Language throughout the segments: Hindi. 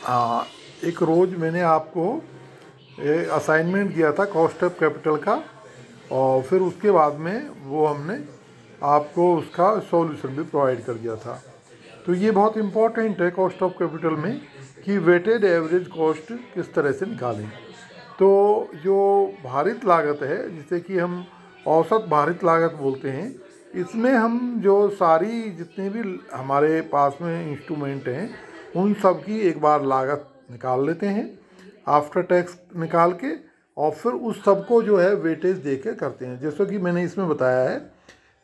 हाँ, एक रोज़ मैंने आपको असाइनमेंट दिया था कॉस्ट ऑफ कैपिटल का, और फिर उसके बाद में वो हमने आपको उसका सॉल्यूशन भी प्रोवाइड कर दिया था। तो ये बहुत इम्पोर्टेंट है कॉस्ट ऑफ कैपिटल में कि वेटेड एवरेज कॉस्ट किस तरह से निकालें। तो जो भारित लागत है, जिसे कि हम औसत भारित लागत बोलते हैं, इसमें हम जो सारी जितने भी हमारे पास में इंस्ट्रूमेंट हैं उन सब की एक बार लागत निकाल लेते हैं आफ्टर टैक्स निकाल के, और फिर उस सब को जो है वेटेज दे के करते हैं। जैसा कि मैंने इसमें बताया है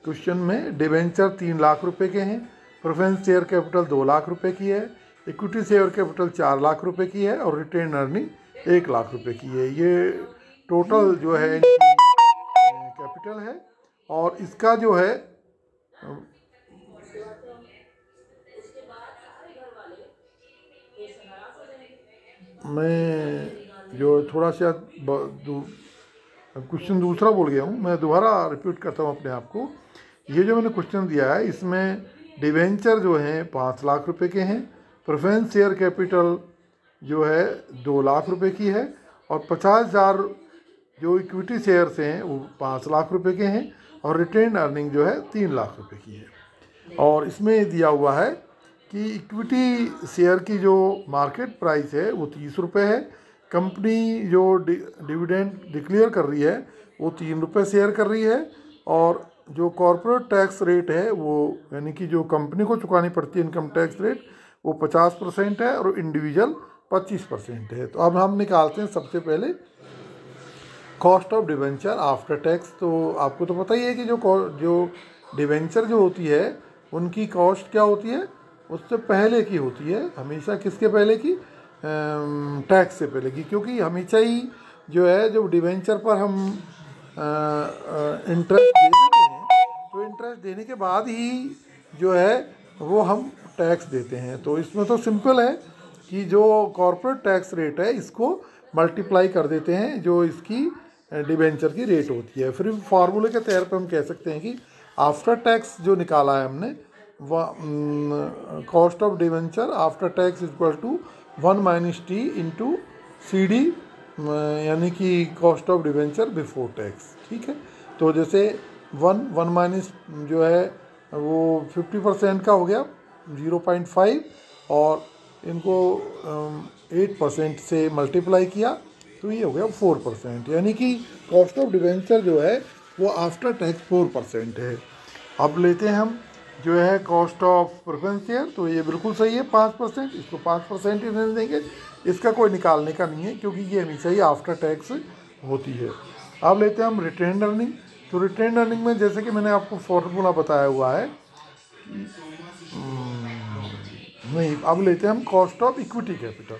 क्वेश्चन में, डिवेंचर 3 लाख रुपए के हैं, प्रेफरेंस शेयर कैपिटल 2 लाख रुपए की है, इक्विटी शेयर कैपिटल 4 लाख रुपए की है, और रिटेन अर्निंग 1 लाख रुपए की है। ये टोटल जो है कैपिटल है। और इसका जो है मैं जो थोड़ा सा क्वेश्चन दूसरा बोल गया हूँ, मैं दोबारा रिपीट करता हूँ अपने आप को। ये जो मैंने क्वेश्चन दिया है इसमें डिवेंचर जो हैं 5 लाख रुपए के हैं, प्रेफरेंस शेयर कैपिटल जो है 2 लाख रुपए की है, और 50,000 जो इक्विटी शेयर्स हैं वो 5 लाख रुपए के हैं, और रिटेन अर्निंग जो है 3 लाख रुपए की है। और इसमें दिया हुआ है कि इक्विटी शेयर की जो मार्केट प्राइस है वो 30 रुपये है, कंपनी जो डिविडेंड डिक्लेयर कर रही है वो 3 रुपये शेयर कर रही है, और जो कॉरपोरेट टैक्स रेट है वो यानी कि जो कंपनी को चुकानी पड़ती है इनकम टैक्स रेट वो 50% है, और इंडिविजुअल 25% है। तो अब हम निकालते हैं सबसे पहले cost of debenture after tax. तो आपको तो पता ही है कि जो डिवेंचर जो होती है उनकी कॉस्ट क्या होती है, उससे पहले की होती है हमेशा। किसके पहले की? टैक्स से पहले की, क्योंकि हमेशा ही जो है जब डिवेंचर पर हम इंटरेस्ट दे देते हैं तो इंटरेस्ट देने के बाद ही जो है वो हम टैक्स देते हैं। तो इसमें तो सिंपल है कि जो कॉर्पोरेट टैक्स रेट है इसको मल्टीप्लाई कर देते हैं जो इसकी डिवेंचर की रेट होती है। फिर फार्मूले के तौर पर हम कह सकते हैं कि आफ्टर टैक्स जो निकाला है हमने, cost of debenture after tax equal to 1 minus T into C D, यानी कि cost of debenture before tax. ठीक है, तो जैसे 1 माइनस जो है वो 50% का हो गया 0.5, और इनको 8% से मल्टीप्लाई किया तो ये हो गया 4%, यानी कि कॉस्ट ऑफ डिवेंचर जो है वो आफ्टर टैक्स 4% है। अब लेते हैं हम जो है कॉस्ट ऑफ प्रेफरेंस शेयर, तो ये बिल्कुल सही है 5%, इसको 5% ही रहने देंगे, इसका कोई निकालने का नहीं है क्योंकि ये हमेशा ही आफ्टर टैक्स होती है। अब लेते हैं हम रिटेन अर्निंग। तो रिटेन अर्निंग में जैसे कि मैंने आपको फॉर्मूला बताया हुआ है, नहीं, अब लेते हैं हम कॉस्ट ऑफ इक्विटी कैपिटल।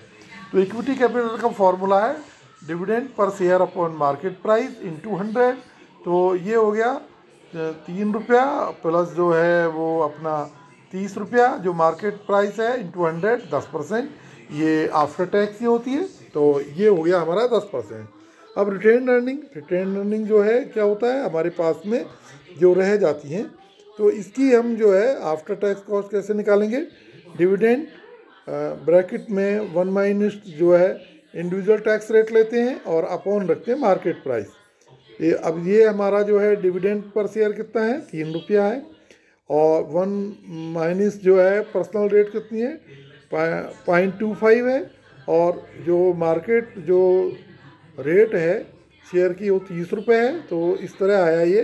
तो इक्विटी कैपिटल का फॉर्मूला है dividend per share upon market price into 100। तो ये हो गया 3 रुपया प्लस जो है वो अपना 30 रुपया जो मार्केट प्राइस है इंटू 100, 10%, ये आफ्टर टैक्स ही होती है। तो ये हो गया हमारा 10%। अब रिटेन अर्निंग जो है क्या होता है, हमारे पास में जो रह जाती हैं तो इसकी हम जो है आफ्टर टैक्स कॉस्ट कैसे निकालेंगे। डिविडेंड ब्रैकेट में 1 माइनस जो है इंडिविजुअल टैक्स रेट लेते हैं और अपॉन रखते हैं मार्केट प्राइस। अब ये हमारा जो है डिविडेंड पर शेयर कितना है, 3 रुपया है, और 1 माइनस जो है पर्सनल रेट कितनी है 0.25 है, और जो मार्केट जो रेट है शेयर की वो 30 रुपये है। तो इस तरह आया ये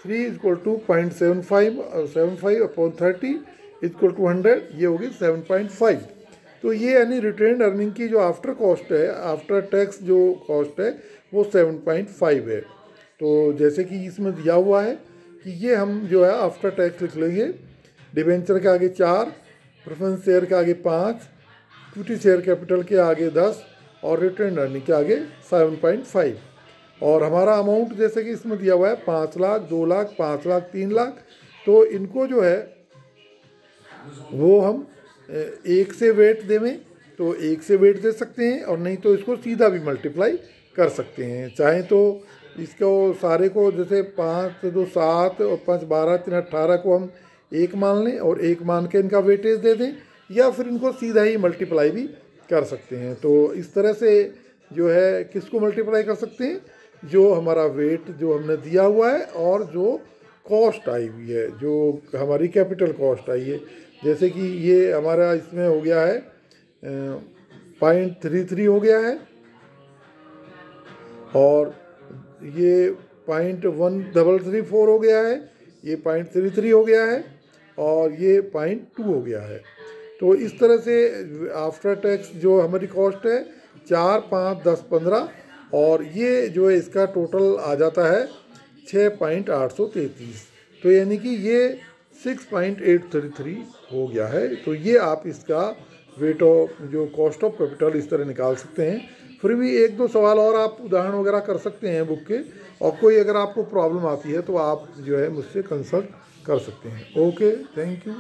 3 equal to 0.75 upon 30 equal to 100, ये होगी 7.5। तो ये यानी रिटेन अर्निंग की जो आफ्टर कॉस्ट है, आफ्टर टैक्स जो कॉस्ट है वो 7.5 है। तो जैसे कि इसमें दिया हुआ है कि ये हम जो है आफ्टर टैक्स लिख लेंगे, डिवेंचर के आगे 4, प्रेफरेंस शेयर के आगे 5, इक्विटी शेयर कैपिटल के आगे 10, और रिटेन अर्निंग के आगे 7.5। और हमारा अमाउंट जैसे कि इसमें दिया हुआ है 5 लाख, 2 लाख, 5 लाख, 3 लाख। तो इनको जो है वो हम 1 से वेट देवें तो 1 से वेट दे सकते हैं, और नहीं तो इसको सीधा भी मल्टीप्लाई कर सकते हैं। चाहें तो इसको सारे को जैसे 5 2 7 और 5 12 3 18 को हम 1 मान लें और 1 मान के इनका वेटेज दे दें, या फिर इनको सीधा ही मल्टीप्लाई भी कर सकते हैं। तो इस तरह से जो है किसको मल्टीप्लाई कर सकते हैं, जो हमारा वेट जो हमने दिया हुआ है और जो कॉस्ट आई हुई है, जो हमारी कैपिटल कॉस्ट आई है। जैसे कि ये हमारा इसमें हो गया है 0.33 हो गया है, और ये 0.1334 हो गया है, ये 0.33 हो गया है, और ये 0.2 हो गया है। तो इस तरह से आफ्टर टैक्स जो हमारी कॉस्ट है 4, 5, 10, 15, और ये जो है इसका टोटल आ जाता है 6.833। तो यानी कि ये 6.833 हो गया है। तो ये आप इसका वेट ऑफ जो कॉस्ट ऑफ कैपिटल इस तरह निकाल सकते हैं। फिर भी एक दो सवाल और आप उदाहरण वगैरह कर सकते हैं बुक के, और कोई अगर आपको प्रॉब्लम आती है तो आप जो है मुझसे कंसल्ट कर सकते हैं। Okay, thank you.